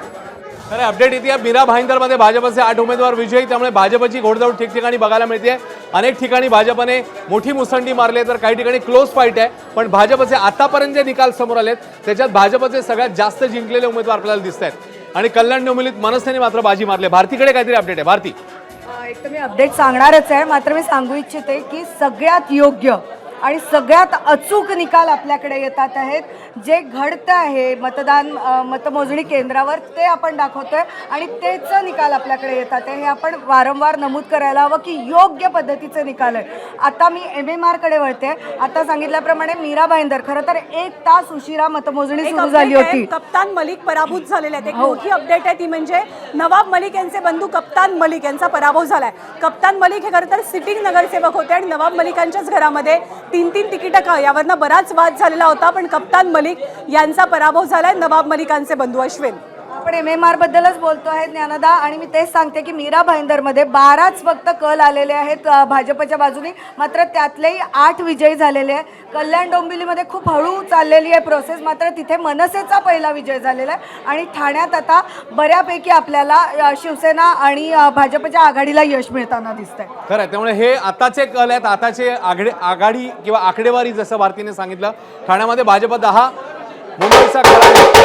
खरं अपडेट येते मीरा भाईंदरमध्ये भाजपचे 8 उमेदवार विजयी, त्यामुळे भाजपची घोडदौड ठिकठिकाणी बघायला मिळते. अनेक ठिकाणी भाजपने मोठी मुसंडी मारली आहे, तर काही ठिकाणी क्लोज फाईट आहे. पण भाजपचे आतापर्यंत जे निकाल समोर आलेत त्याच्यात भाजपचे सगळ्यात जास्त जिंकलेले उमेदवार आपल्याला दिसत आहेत आणि कल्याण डोंबिवलीत मनसेने मात्र बाजी मारली. भारतीकडे काहीतरी अपडेट आहे. भारती, एक तर मी अपडेट सांगणारच आहे, मात्र मी सांगू इच्छिते की सगळ्यात योग्य आणि सगळ्यात अचूक निकाल आपल्याकडे येतात आहेत. जे घडतं आहे मतमोजणी केंद्रावर ते आपण दाखवतोय आणि तेच निकाल आपल्याकडे येतात आहे. हे आपण वारंवार नमूद करायला हवं की योग्य पद्धतीचे निकाल आहे. आता मी MMRकडे वळते. आता सांगितल्याप्रमाणे मीरा भाईंदर खरं तर 1 तास उशिरा मतमोजणी सुरू झाली होती. कप्तान मलिक पराभूत झालेले आहेत. एक मोठी अपडेट आहे ती म्हणजे नवाब मलिक यांचे बंधू कप्तान मलिक यांचा पराभव झालाय. कप्तान मलिक हे खरं तर सिटिंग नगरसेवक होते आणि नवाब मलिकांच्याच घरामध्ये 3-3 तिकीटं का यावरनं बराच वाद झालेला होता, पण कप्तान मलिक यांचा पराभव झालाय. नवाब मलिकांचे बंधू अश्विन, आपण MMR बद्दलच बोलतो आहे ज्ञानदा, आणि मी तेच सांगते की मीरा भाईंदरमध्ये 12च फक्त कल आलेले आहेत भाजपच्या बाजूने, मात्र त्यातलेही 8 विजयी झालेले आहे. कल्याण डोंबिवलीमध्ये खूप हळू चाललेली आहे प्रोसेस, मात्र तिथे मनसेचा पहिला विजय झालेला आहे आणि ठाण्यात आता बऱ्यापैकी आपल्याला शिवसेना आणि भाजपच्या आघाडीला यश मिळताना दिसतंय. खरं त्यामुळे हे आताचे कल आहेत, आताचे आघाडी किंवा आकडेवारी जसं भारतीने सांगितलं. ठाण्यामध्ये भाजप 10, मुंबईचा कल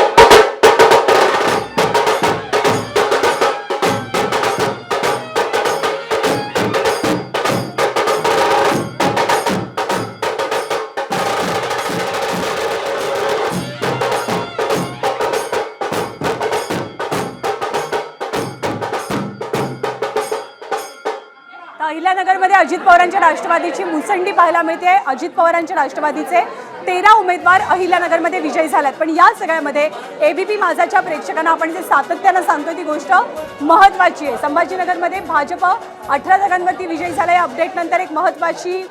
अहिल्यानगरमध्ये अजित पवारांच्या राष्ट्रवादीची मुसंडी पाहायला मिळते. अजित पवारांच्या राष्ट्रवादीचे 13 उमेदवार अहिल्यानगरमध्ये विजयी झाल्यात. पण या सगळ्यामध्ये ABP माझाच्या प्रेक्षकांना आपण जे सातत्यानं सांगतोय ती गोष्ट महत्त्वाची आहे. संभाजीनगरमध्ये भाजप 18 जागांवरती विजयी झाला. या अपडेटनंतर एक महत्त्वाची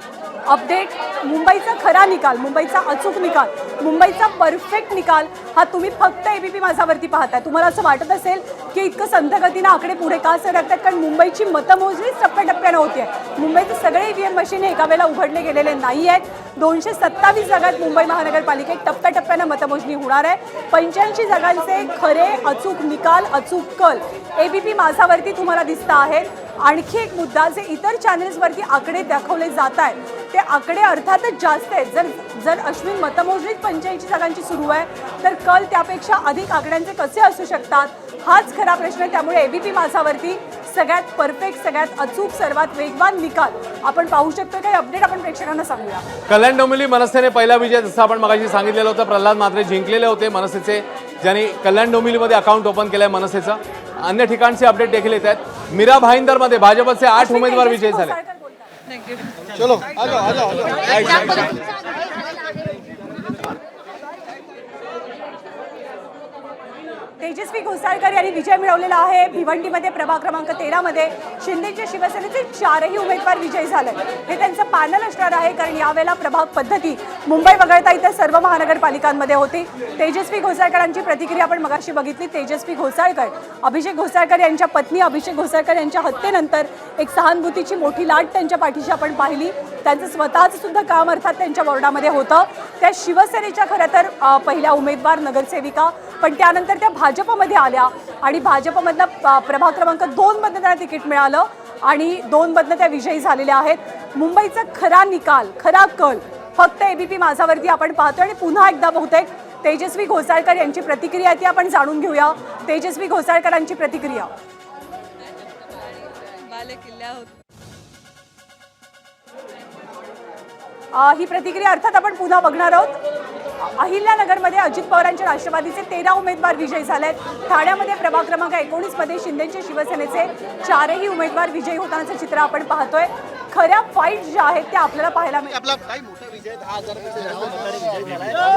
अपडेट, मुंबईचा खरा निकाल, मुंबईचा अचूक निकाल, मुंबईचा परफेक्ट निकाल हा तुम्ही फक्त ABP माझावरती पाहताय. तुम्हाला असं वाटत असेल की इतकं संथगतीनं आकडे पुढे का सरकतात, कारण मुंबईची मतमोजणीच टप्प्याटप्प्यानं होती आहे. मुंबईचे सगळे EVM मशीन एका वेळेला उघडले गेलेले नाही आहेत. 227 जागात मुंबई महानगरपालिकेत टप्प्याटप्प्यानं मतमोजणी होणार आहे. 85 जागांचे खरे अचूक निकाल, अचूक कल ABP माझावरती तुम्हाला दिसत आहेत. आणखी एक मुद्दा, जे इतर चॅनल्सवरती आकडे दाखवले जात आहेत ते आकडे अर्थातच जास्त आहेत. जर अश्विन मतमोजणीत 85 जागांची सुरू आहे तर कल त्यापेक्षा अधिक आकड्यांचे कसे असू शकतात, हाच खरा प्रश्न आहे. त्यामुळे ABP माझावरती सगळ्यात परफेक्ट, सगळ्यात अचूक, सर्वात वेगवान निकाल आपण पाहू शकतो. काही अपडेट आपण प्रेक्षकांना सांगूया. कल्याण डोंबिवली मनसेने पहिला विजय, जसं आपण मगाशी सांगितलेलं होतं, प्रल्हाद म्हात्रे जिंकलेले होते मनसेचे, ज्यांनी कल्याण डोंबिवलीमध्ये अकाउंट ओपन केलंय मनसेचं. अन्य ठिकाणचे अपडेट देखील येत आहेत. मीरा भाईंदरमध्ये भाजपचे 8 उमेदवार विजयी झाले. चलो आ जाओ आ जाओ तेजस्वी घोसाळकर यांनी विजय मिळवलेला आहे. भिवंडीमध्ये प्रभाग क्रमांक 13 मध्ये शिंदेच्या शिवसेनेचे 4ही उमेदवार विजयी झाले. हे त्यांचं पॅनल असणार आहे, कारण यावेळेला प्रभाग पद्धती मुंबई वगळता इतर सर्व महानगरपालिकांमध्ये होती. तेजस्वी घोसाळकरांची प्रतिक्रिया आपण मगाशी बघितली. तेजस्वी घोसाळकर, अभिषेक घोसाळकर यांच्या पत्नी अभिषेक घोसाळकर यांच्या हत्येनंतर एक सहानुभूतीची मोठी लाट त्यांच्या पाठीशी आपण पाहिली. त्यांचं स्वतःचं सुद्धा काम अर्थात त्यांच्या वॉर्डामध्ये होतं. त्या शिवसेनेच्या खरं तर पहिल्या उमेदवार नगरसेविका, पण त्यानंतर त्या भाजपमध्ये आल्या आणि भाजपमधनं प्रभाग क्रमांक 2 मधनं त्यांना तिकीट मिळालं आणि 2 मधनं त्या विजयी झालेल्या आहेत. मुंबईचा खरा निकाल, खरा कल फक्त ABP माझावरती आपण पाहतोय. आणि पुन्हा एकदा बहुतेक तेजस्वी घोसाळकर यांची प्रतिक्रिया ती आपण जाणून घेऊया. तेजस्वी घोसाळकरांची प्रतिक्रिया. ही प्रतिक्रिया अर्थात आपण पुन्हा बघणार आहोत. अहिल्यानगरमध्ये अजित पवारांच्या राष्ट्रवादीचे 13 उमेदवार विजयी झाले आहेत. ठाण्यामध्ये प्रभाग क्रमांक 19 मध्ये शिंदेच्या शिवसेनेचे 4ही उमेदवार विजयी होतानाचं चित्र आपण पाहतोय. खऱ्या फाईट ज्या आहेत त्या आपल्याला पाहायला मिळतात. आपला काही मोठा विजय 10,000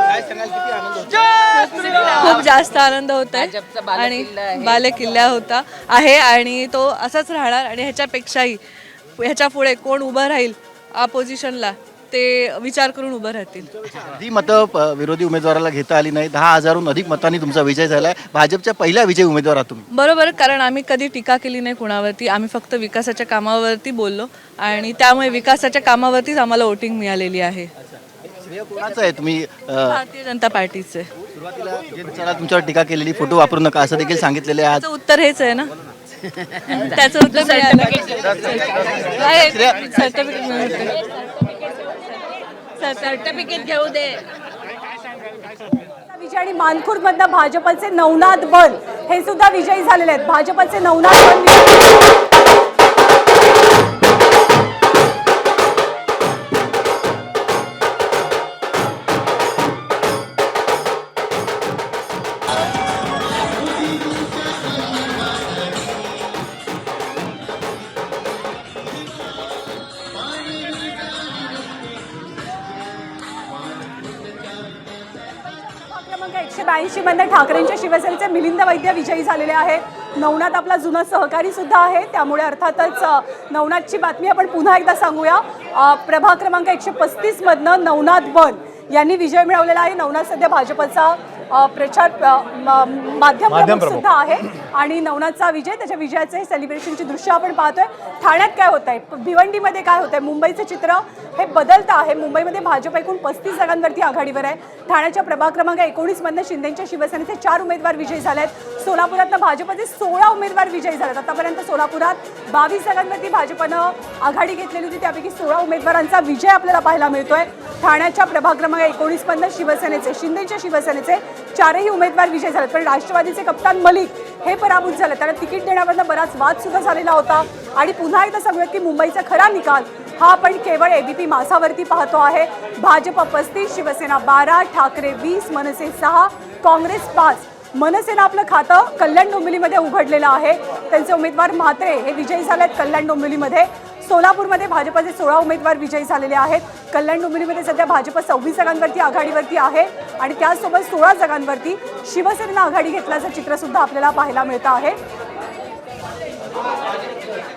काय सांगाल, किती आनंद होतो? खूप जास्त आनंद होत आहे आणि बालेकिल्ला होता आहे आणि तो असाच राहणार. आणि ह्याच्यापेक्षाही ह्याच्या पुढे कोण उभं राहील अपोजिशनला ते विचार करून उभं राहतील. आधी मतं विरोधी उमेदवाराला घेता आली नाही. 10,000हून अधिक मतांनी तुमचा विजय झालाय. भाजपच्या पहिल्या विजयी उमेदवार आहात तुम्ही. बरोबर, कारण आम्ही कधी टीका केली नाही कुणावरती. आम्ही फक्त विकासाच्या कामावरती बोललो आणि त्यामुळे विकासाच्या कामावरतीच आम्हाला वोटिंग मिळालेली आहे. श्रेय कोणाचं आहे? तुम्ही भारतीय जनता पार्टीचे. सुरुवातीला जे चला तुमच्यावर टीका केलेली फोटो वापरू नका असं देखील सांगितलेले आहे. त्याचं उत्तर हेच आहे ना त्याचं उत्तर सर्टिफिकेट घेऊ दे. विजय आणि मानखुर्दमधनं भाजपचे नवनाथ बन हे सुद्धा विजयी झालेले आहेत. भाजपचे नवनाथ बन क्रमांक 182 मध्ये ठाकरेंच्या शिवसेनेचे मिलिंद वैद्य विजयी झालेले आहेत. नवनाथ आपला जुना सहकारी सुद्धा आहे, त्यामुळे अर्थातच नवनाथची बातमी आपण पुन्हा एकदा सांगूया. प्रभाग क्रमांक 135 मधनं नवनाथ बन यांनी विजय मिळवलेला आहे. नवनाथ सध्या भाजपचा प्रचार माध्यम प्रमुख सुद्धा आहे आणि नवनाथचा विजय, त्याच्या विजयाचे सेलिब्रेशनची दृश्य आपण पाहतोय. ठाण्यात काय होत आहे, भिवंडीमध्ये काय होत आहे, मुंबईचं चित्र हे बदलतं आहे. मुंबईमध्ये भाजप एकूण 35 जागांवरती आघाडीवर आहे. ठाण्याच्या प्रभाग क्रमांक 19 मधनं शिंदेच्या शिवसेनेचे 4 उमेदवार विजयी झाले आहेत. सोलापुरातनं भाजपचे 16 उमेदवार विजयी झालेत. आतापर्यंत सोलापुरात 22 जागांवरती भाजपनं आघाडी घेतलेली होती, त्यापैकी 16 उमेदवारांचा विजय आपल्याला पाहायला मिळतोय. ठाण्याच्या प्रभाग क्रमांक 19 मधनं शिवसेनेचे, शिंदेच्या शिवसेनेचे 4ही उमेदवार विजयी झालेत. पण राष्ट्रवादीचे कप्तान मलिक हे पराभूत झाले. त्यांना तिकीट देण्याबद्दल बराच वाद सुद्धा झालेला होता. आणि पुन्हा एकदा सांगूयात की मुंबईचा खरा निकाल हा आपण केवळ एबीपी माझावरती पाहतो आहे. भाजप 35, शिवसेना 12, ठाकरे 20, मनसे 6, काँग्रेस 5. मनसेनं आपलं खातं कल्याण डोंबिवलीमध्ये उघडलेलं आहे. त्यांचे उमेदवार म्हात्रे हे विजयी झाले आहेत कल्याण डोंबिवलीमध्ये. सोलापूरमध्ये भाजपचे 16 उमेदवार विजयी झालेले आहेत. कल्याण डोंबिवलीमध्ये सध्या भाजप 26 जागांवरती आघाडीवरती आहे आणि त्याचसोबत 16 जागांवरती शिवसेनेनं आघाडी घेतल्याचं चित्र सुद्धा आपल्याला पाहायला मिळतं आहे.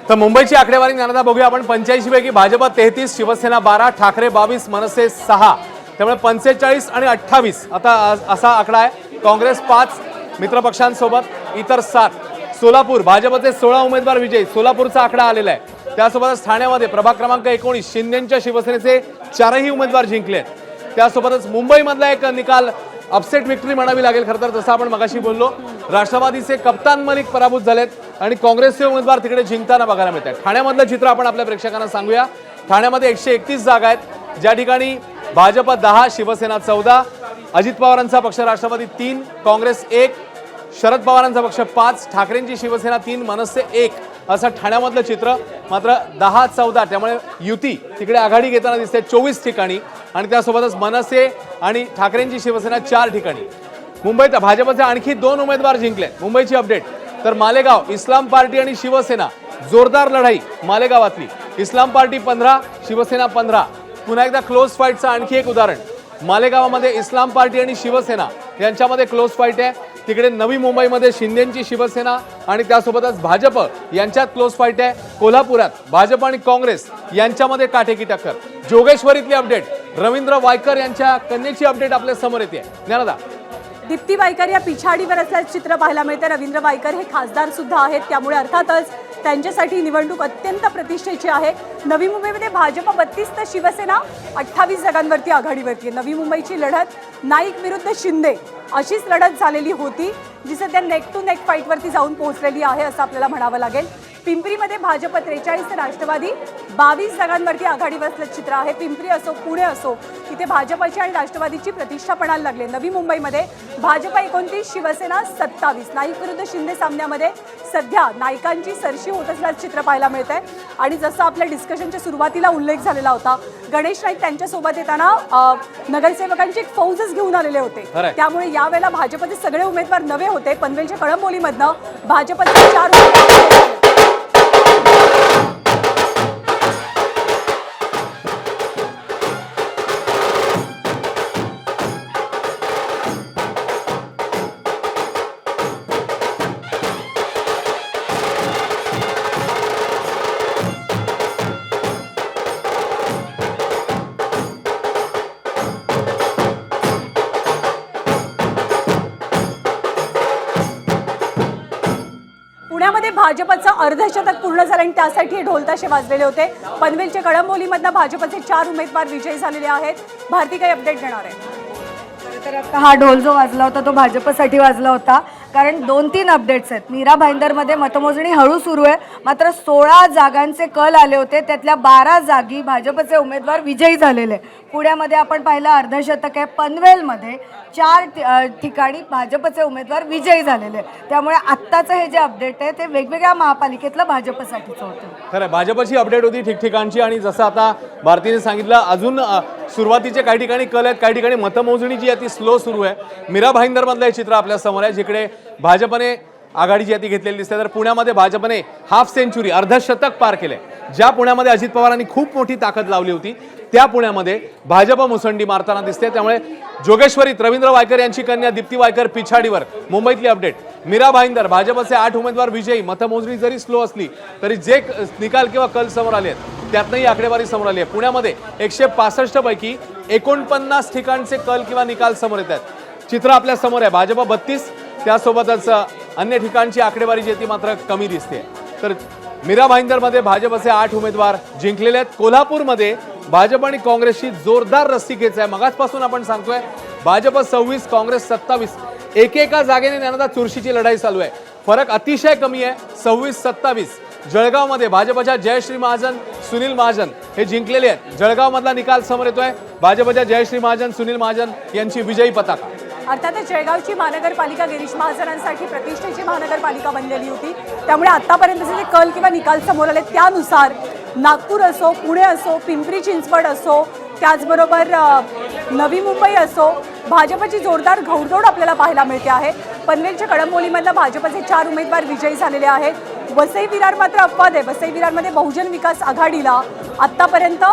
तर मुंबईची आकडेवारी ज्ञानदा बघूया आपण. 85 पैकी भाजप 33, शिवसेना 12, ठाकरे 22, मनसे 6. त्यामुळे 45 आणि 28 आता असा आकडा आहे. काँग्रेस 5, मित्रपक्षांसोबत इतर 7. सोलापूर भाजपचे 16 उमेदवार विजयी, सोलापूरचा आकडा आलेला आहे. त्यासोबतच ठाण्यामध्ये प्रभाग क्रमांक 19 शिंदेच्या शिवसेनेचे 4ही उमेदवार जिंकले आहेत. त्यासोबतच मुंबईमधला एक निकाल अपसेट विक्ट्री म्हणावी लागेल खरं तर, जसं आपण मगाशी बोललो. राष्ट्रवादीचे कप्तान मलिक पराभूत झालेत आणि काँग्रेसचे उमेदवार तिकडे जिंकताना बघायला मिळत आहेत. ठाण्यामधलं चित्र आपण आपल्या प्रेक्षकांना सांगूया. ठाण्यामध्ये 131 जागा आहेत, ज्या ठिकाणी भाजप 10, शिवसेना 14, अजित पवारांचा पक्ष राष्ट्रवादी 3, काँग्रेस 1, शरद पवारांचा पक्ष 5, ठाकरेंची शिवसेना 3, मनसे 1 असं ठाण्यामधलं चित्र. मात्र 10-14 त्यामुळे युती तिकडे आघाडी घेताना दिसते 24 ठिकाणी आणि त्यासोबतच मनसे आणि ठाकरेंची शिवसेना 4 ठिकाणी. मुंबईत भाजपचे आणखी 2 उमेदवार जिंकले. मुंबईची अपडेट तर मालेगाव, इस्लाम पार्टी आणि शिवसेना जोरदार लढाई मालेगावातली. इस्लाम पार्टी 15, शिवसेना 15. पुन्हा एकदा क्लोज फाईटचं आणखी एक उदाहरण. मालेगावामध्ये इस्लाम पार्टी आणि शिवसेना यांच्यामध्ये क्लोज फाईट आहे. तिकडे नवी मुंबईमध्ये शिंदेची शिवसेना आणि त्यासोबतच भाजप यांच्यात क्लोज फाईट आहे. कोल्हापुरात भाजप आणि काँग्रेस यांच्यामध्ये काटेकी टक्कर. जोगेश्वरीतली अपडेट रवींद्र वायकर यांच्या कन्येची अपडेट आपल्या समोर येते. ज्ञानदा, दीप्ती वायकर या पिछाडीवर असल्याचं चित्र पाहायला मिळतं. रवींद्र वायकर हे खासदार सुद्धा आहेत, त्यामुळे अर्थातच त्यांच्यासाठी निवडणूक अत्यंत प्रतिष्ठेची आहे. नवी मुंबईमध्ये भाजप 32 तर शिवसेना 28 जागांवरती आघाडीवरती आहे. नवी मुंबईची लढत नाईक विरुद्ध शिंदे अशीच लढत झालेली होती, जी सध्या नेक टू नेक फाईटवरती जाऊन पोहोचलेली आहे असं आपल्याला म्हणावं लागेल. पिंपरीमध्ये भाजप 43 तर राष्ट्रवादी 22 जागांवरती आघाडीवर असल्याचं चित्र आहे. पिंपरी असो, पुणे असो, तिथे भाजपची आणि राष्ट्रवादीची प्रतिष्ठा पणाला लागली. नवी मुंबईमध्ये भाजप 29, शिवसेना 27. नाईक विरुद्ध शिंदे सामन्यामध्ये सध्या नाईकांची सरशी होत असल्याचं चित्र पाहायला मिळत आहे. आणि जसं आपल्या डिस्कशनच्या सुरुवातीला उल्लेख झालेला होता, गणेश नाईक त्यांच्यासोबत येताना नगरसेवकांची एक फौजच घेऊन आलेले होते. त्यामुळे यावेळेला भाजपचे सगळे उमेदवार नवे होते. पनवेलच्या कळंबोलीमधनं भाजपचे 4 उमेदवार. पुण्यामध्ये भाजपचं अर्धशतक पूर्ण झालं आणि त्यासाठी ढोलताशे वाजलेले होते. पनवेलच्या कळंबोलीमधनं भाजपचे 4 उमेदवार विजयी झालेले आहेत. भारती काही अपडेट देणार आहे? खरं तर आता हा ढोल जो वाजला होता तो भाजपसाठी वाजला होता, कारण 2-3 अपडेट्स आहेत. मीरा भाईंदरमध्ये मतमोजणी हळू सुरू आहे, मात्र 16 जागांचे कल आले होते, त्यातल्या 12 जागी भाजपचे उमेदवार विजयी झालेले. पुण्यामध्ये आपण पाहिलं अर्धशतक आहे. पनवेलमध्ये 4 ठिकाणी भाजपचे उमेदवार विजयी झालेले. त्यामुळे आत्ताचं हे जे अपडेट आहे ते वेगवेगळ्या महापालिकेतलं भाजपसाठीचं होतं. खरं आहे, भाजपची अपडेट होती ठिकठिकाणची. आणि जसं आता भारतीने सांगितलं, अजून सुरुवातीचे काही ठिकाणी कल आहेत, काही ठिकाणी मतमोजणी जी आहे ती स्लो सुरू आहे. मीरा भाईंदरमधलं हे चित्र आपल्या समोर आहे, जिकडे भाजपने आघाडी जी आहे ती घेतलेली दिसते. तर पुण्यामध्ये भाजपने हाफ सेंचुरी, अर्धशतक पार केलंय. ज्या पुण्यामध्ये अजित पवारांनी खूप मोठी ताकद लावली होती, त्या पुण्यामध्ये भाजप मुसंडी मारताना दिसते. त्यामुळे जोगेश्वरीत रवींद्र वायकर यांची कन्या दीप्ती वायकर पिछाडीवर. मुंबईतली अपडेट, मीरा भाईंदर, भाजपचे 8 उमेदवार विजयी. मतमोजणी जरी स्लो असली तरी जे निकाल किंवा कल समोर आले आहेत त्यातनंही आकडेवारी समोर आली आहे. पुण्यामध्ये 165 पैकी 49 ठिकाणचे कल किंवा निकाल समोर येत आहेत. चित्र आपल्या समोर आहे. भाजप 32, त्यासोबतच अन्य ठिकाणची आकडेवारी जी ती मात्र कमी दिसते. तर मीरा भाईंदरमध्ये भाजपचे 8 उमेदवार जिंकलेले आहेत. कोल्हापूरमध्ये भाजप आणि काँग्रेसची जोरदार रस्सीखेच आहे. मगाचपासून आपण सांगतोय, भाजप 26, काँग्रेस 27. एकेका जागेने ज्ञानदा चुरशीची लढाई चालू आहे. फरक अतिशय कमी आहे, 26-27. जळगावमध्ये भाजपच्या जयश्री महाजन, सुनील महाजन हे जिंकलेले आहेत. जळगावमधला निकाल समोर येतोय. भाजपच्या जयश्री महाजन, सुनील महाजन यांची विजयी पताका. अर्थातच जळगावची महानगरपालिका गिरीश महाजनांसाठी प्रतिष्ठेची महानगरपालिका बनलेली होती. त्यामुळे आतापर्यंतचे जे कल किंवा निकाल समोर आले त्यानुसार नागपूर असो, पुणे असो, पिंपरी चिंचवड असो, त्याचबरोबर नवी मुंबई असो, भाजपची जोरदार घौडदौड आपल्याला पाहायला मिळते आहे. पनवेलच्या कळंबोलीमधला भाजपचे 4 उमेदवार विजयी झालेले आहेत. वसई विरार मात्र अपवाद आहे. वसई विरारमध्ये बहुजन विकास आघाडीला आत्तापर्यंत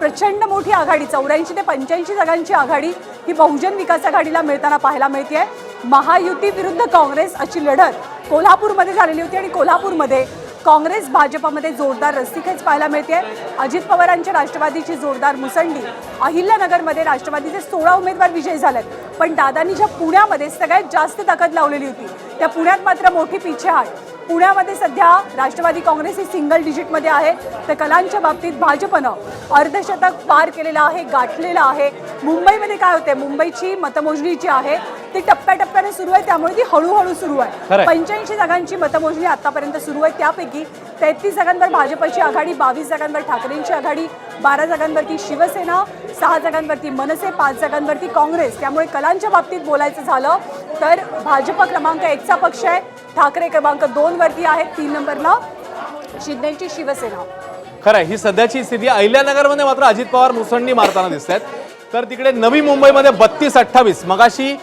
प्रचंड मोठी आघाडी, 84 ते 85 जागांची आघाडी ही बहुजन विकास आघाडीला मिळताना पाहायला मिळते. महायुती विरुद्ध काँग्रेस अशी लढत कोल्हापूरमध्ये झालेली होती आणि कोल्हापूरमध्ये काँग्रेस भाजपमध्ये जोरदार रस्सीखेच पाहायला मिळते. अजित पवारांच्या राष्ट्रवादीची जोरदार मुसंडी. अहिल्यानगरमध्ये राष्ट्रवादीचे 16 उमेदवार विजयी झालेत, पण दादांनी ज्या पुण्यामध्ये सगळ्यात जास्त ताकद लावलेली होती त्या पुण्यात मात्र मोठी पिछेहाट. पुण्यामध्ये सध्या राष्ट्रवादी काँग्रेस ही सिंगल डिजिटमध्ये आहे, तर कलांच्या बाबतीत भाजपनं अर्धशतक पार केलेलं आहे, गाठलेलं आहे. मुंबईमध्ये काय होते, मुंबईची मतमोजणी जी आहे ती टप्प्याटप्प्याने सुरू आहे, त्यामुळे ती हळूहळू सुरू आहे. 85 जागांची मतमोजणी आतापर्यंत सुरू आहे. त्यापैकी 33 जागांवर भाजपची आघाडी, 22 जागांवर ठाकरेंची आघाडी, 12 जागांवरती शिवसेना, 6 जागांवरती मनसे, 5 जागांवरती काँग्रेस. त्यामुळे कलांच्या बाबतीत बोलायचं झालं तर भाजप क्रमांक 1चा पक्ष आहे, ठाकरे क्रमांक 2 वरती आहेत, 3 नंबरला शिंदेची शिवसेना. खरं आहे, ही सध्याची स्थिती. अहिल्यानगरमध्ये मात्र अजित पवार मुसंडी मारताना दिसत आहेत. तर तिकडे नवी मुंबईमध्ये 32-28, मगाशी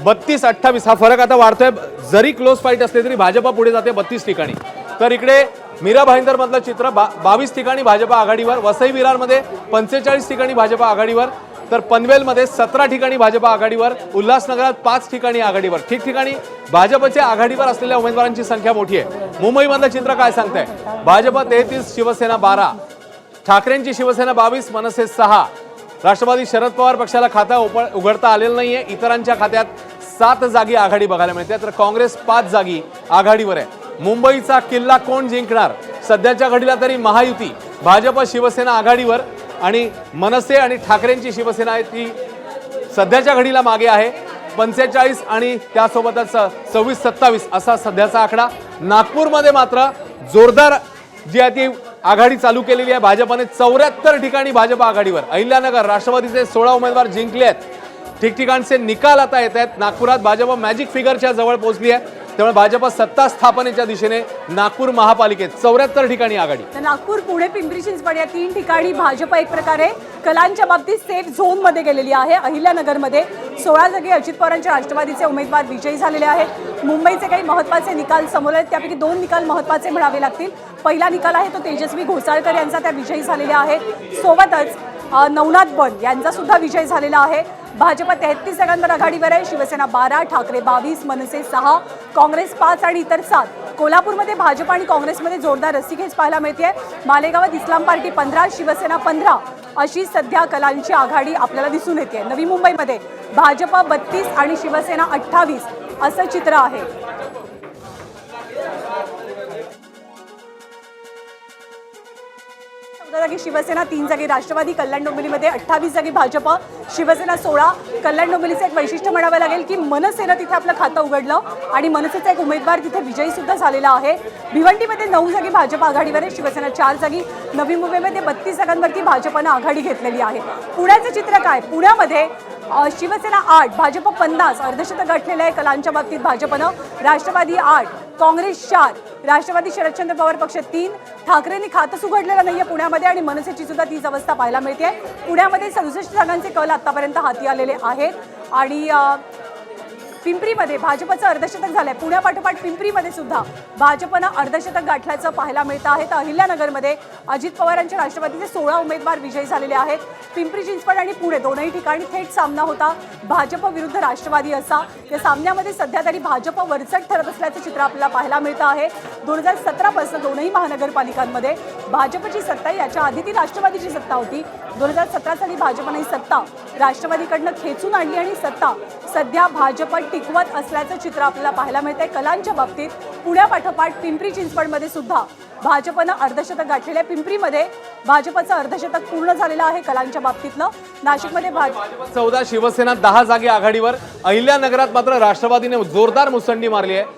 32-28 हा फरक आता वाढतोय. जरी क्लोज फाईट असले तरी भाजप पुढे जाते 32 ठिकाणी. तर इकडे मीरा भाईंदर मधलं चित्र, 22 ठिकाणी भाजप आघाडीवर. वसई विरारमध्ये 45 ठिकाणी भाजप आघाडीवर. तर पनवेलमध्ये 17 ठिकाणी भाजप आघाडीवर. उल्हासनगरात 5 ठिकाणी आघाडीवर. ठिकठिकाणी भाजपच्या आघाडीवर असलेल्या उमेदवारांची संख्या मोठी आहे. मुंबईमधलं चित्र काय सांगतंय, भाजप 33, शिवसेना 12, ठाकरेंची शिवसेना 22, मनसे 6. राष्ट्रवादी शरद पवार पक्षाला खातं उघडता आलेलं नाहीये. इतरांच्या खात्यात 7 जागी आघाडी बघायला मिळते. तर काँग्रेस 5 जागी आघाडीवर आहे. मुंबईचा किल्ला कोण जिंकणार, सध्याच्या घडीला तरी महायुती, भाजप शिवसेना आघाडीवर आणि मनसे आणि ठाकरेंची शिवसेना आहे ती सध्याच्या घडीला मागे आहे. 45 आणि त्यासोबतच 26-27 असा सध्याचा आकडा. नागपूरमध्ये मात्र जोरदार जी आहे ती आघाडी चालू केलेली आहे. भाजपने 74 ठिकाणी भाजप आघाडीवर. अहिल्यानगर राष्ट्रवादीचे 16 उमेदवार जिंकले आहेत. ठिकठिकाणचे निकाल आता येत आहेत. नागपुरात भाजप मॅजिक फिगरच्या जवळ पोहोचली आहे. त्यामुळे भाजप सत्ता स्थापनेच्या दिशेने नागपूर महापालिकेत 74 ठिकाणी आघाडी. तर नागपूर, पुणे, पिंपरी चिंचवड या 3 ठिकाणी भाजप एक प्रकारे कलांच्या बाबतीत सेफ झोनमध्ये गेलेली आहे. अहिल्यानगरमध्ये 16 जागी अजित पवारांच्या राष्ट्रवादीचे उमेदवार विजयी झालेले आहेत. मुंबईचे काही महत्त्वाचे निकाल समोर आहेत, त्यापैकी 2 निकाल महत्त्वाचे म्हणावे लागतील. पहिला निकाल आहे तो तेजस्वी घोसाळकर यांचा, त्या विजयी झालेल्या आहेत. सोबतच नवनाथ बन यांचा सुद्धा विजय झालेला आहे. भाजप 33 जागांवर आघाडीवर आहे, शिवसेना 12, ठाकरे 22, मनसे 6, काँग्रेस 5 आणि इतर 7. कोल्हापूरमध्ये भाजप आणि काँग्रेसमध्ये जोरदार रस्सीखेच पाहायला मिळते. मालेगावात इस्लाम पार्टी 15, शिवसेना 15 अशी सध्या कलांची आघाडी आपल्याला दिसून येते. नवी मुंबईमध्ये भाजप 32 आणि शिवसेना 28 असं चित्र आहे. जागी शिवसेना, 3 जागी राष्ट्रवादी, कल्याण डोंबिवलीमध्ये 28 जागी भाजप, शिवसेना 16. कल्याण डोंबिवलीचं एक वैशिष्ट्य म्हणावं लागेल की मनसेनं तिथे आपलं खातं उघडलं आणि मनसेचा एक उमेदवार तिथे विजयी सुद्धा झालेला आहे. भिवंडीमध्ये 9 जागी भाजप आघाडीवर आहे, शिवसेना 4 जागी. नवी मुंबईमध्ये 32 जागांवरती भाजपनं आघाडी घेतलेली आहे. पुण्याचं चित्र काय? पुण्यामध्ये शिवसेना 8, भाजप 50, अर्धशतक गाठलेलं आहे कलांच्या बाबतीत भाजपनं. राष्ट्रवादी 8, काँग्रेस 4, राष्ट्रवादी शरदचंद्र पवार पक्ष 3. ठाकरेंनी खातंच उघडलेलं नाहीये पुण्यामध्ये आणि मनसेची सुद्धा तीच अवस्था पाहायला मिळते. पुण्यामध्ये 67 जागांचे कल आतापर्यंत हाती आलेले आहेत आणि पिंपरीमध्ये भाजपचं अर्धशतक झालंय. पुण्यापाठोपाठ पिंपरीमध्ये सुद्धा भाजपनं अर्धशतक गाठल्याचं पाहायला मिळतं आहे. तर अहिल्यानगरमध्ये अजित पवारांच्या राष्ट्रवादीचे 16 उमेदवार विजयी झालेले आहेत. पिंपरी चिंचवड आणि पुणे दोनही ठिकाणी थेट सामना होता भाजप विरुद्ध राष्ट्रवादी असा. या सामन्यामध्ये सध्या तरी भाजप वरचढ ठरत असल्याचं चित्र आपल्याला पाहायला मिळतं आहे. 2017 पासून दोनही महानगरपालिकांमध्ये भाजपची सत्ता, याच्या आधी ती राष्ट्रवादीची सत्ता होती. 2017 साली भाजपने ही सत्ता राष्ट्रवादीकडनं खेचून आणली आणि सत्ता सध्या भाजप टिकवत असल्याचं चित्र आपल्याला पाहायला मिळतंय. कलांच्या बाबतीत पुण्यापाठोपाठ पिंपरी चिंचवडमध्ये सुद्धा भाजपनं अर्धशतक गाठलेलं आहे. पिंपरीमध्ये भाजपचं अर्धशतक पूर्ण झालेलं आहे कलांच्या बाबतीतलं. नाशिकमध्ये भाजप 14, शिवसेना 10 जागी आघाडीवर. अहिल्यानगरात मात्र राष्ट्रवादीने जोरदार मुसंडी मारली आहे.